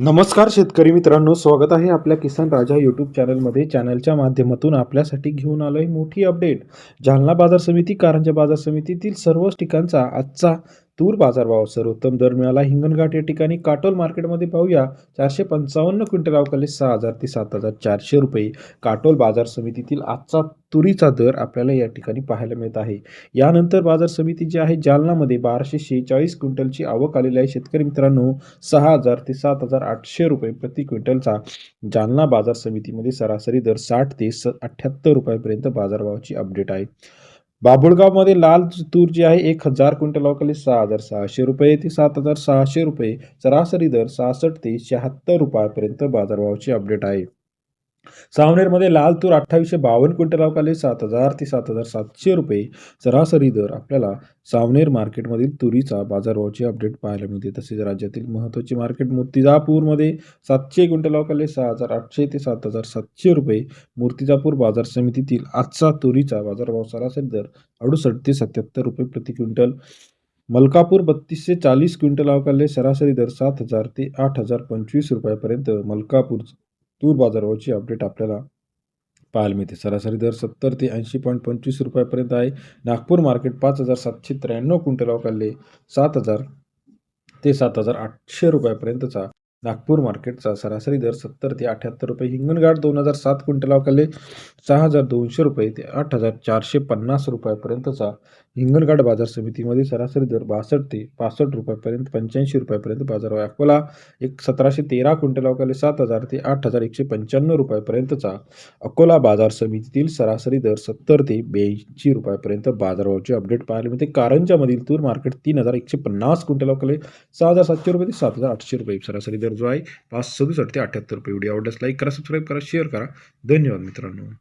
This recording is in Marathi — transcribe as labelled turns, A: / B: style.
A: नमस्कार शेतकरी मित्रांनो, स्वागत आहे आपल्या किसान राजा यूट्यूब चॅनलमध्ये. चॅनलच्या माध्यमातून आपल्यासाठी घेऊन आलोय मोठी अपडेट. जालना बाजार समिती, कारंजा बाजार समितीतील सर्वच ठिकाणचा आजचा तूर बाजारभाव. सर्वोत्तम दर मिळाला हिंगणघाट या ठिकाणी. काटोल मार्केटमध्ये पाहूया 455 क्विंटल अवकाली 6,000 ते 7,400 रुपये. काटोल बाजार समितीतील आजचा तुरीचा दर आपल्याला या ठिकाणी पाहायला मिळत आहे. यानंतर बाजार समिती जी आहे जालनामध्ये 1246 क्विंटलची आवक आलेली आहे. शेतकरी मित्रांनो, 6,000 ते 7,800 रुपये प्रति क्विंटलचा जालना बाजार समितीमध्ये सरासरी दर 60 ते 78 रुपयापर्यंत बाजारभावाची अपडेट आहे. बाभुळगावमध्ये लाल तूर जी आहे 1,000 क्विंटल अवकाली 6,600 रुपये ते 7,600 रुपये. सरासरी दर 66 ते 76 रुपयापर्यंत बाजारभावाची अपडेट आहे. सावनेरमध्ये लाल तूर 2852 क्विंटल अवकाली 7,000 ते 7,700 रुपये. सरासरी दर आपल्याला सावनेर मार्केटमधील तुरीचा बाजारभावाची अपडेट पाहायला मिळते. तसेच राज्यातील महत्त्वाची मार्केट मूर्तिजापूरमध्ये 700 क्विंटल अवकाली 6,800 ते 7,700 रुपये. मूर्तिजापूर बाजार समितीतील आजचा तुरीचा बाजारभाव सरासरी दर 68 ते 77 रुपये प्रति क्विंटल. मलकापूर 32 40 क्विंटल अवकाली सरासरी दर 7,000 ते 8,025 रुपयापर्यंत मलकापूर तूर बाजारभावाची अपडेट आपल्याला पाहायला मिळते. सरासरी दर 70 ते 80.25 रुपयापर्यंत आहे. नागपूर मार्केट 5,793 क्विंटल अवकाली 7,000 ते 7,800 रुपयापर्यंतचा नागपूर मार्केटचा सरासरी दर 70 ते 78 रुपये. हिंगणघाट 2,007 क्विंटल अवकाली 6,200 रुपये ते 8,450 रुपयापर्यंतचा हिंगणघाट बाजार समितीमध्ये सरासरी दर 62 ते 65 रुपयापर्यंत 85 रुपयापर्यंत बाजार आहे. अकोला 1,713 क्विंटल अवकाली 7,000 ते 8,195 रुपयापर्यंतचा अकोला बाजार समितीतील सरासरी दर 70 ते 82 रुपयापर्यंत बाजारभावाची अपडेट पाहायला मिळते. कारंजामधील तूर मार्केट 3,150 क्विंटल अवकाली 6,700 रुपये ते 7,800 रुपये. सरासरी दर जो आहे 567 ते 78 रुपये. व्हिडिओ आवडल्यास लाईक करा, सबस्क्राईब करा, शेअर करा. धन्यवाद मित्रांनो.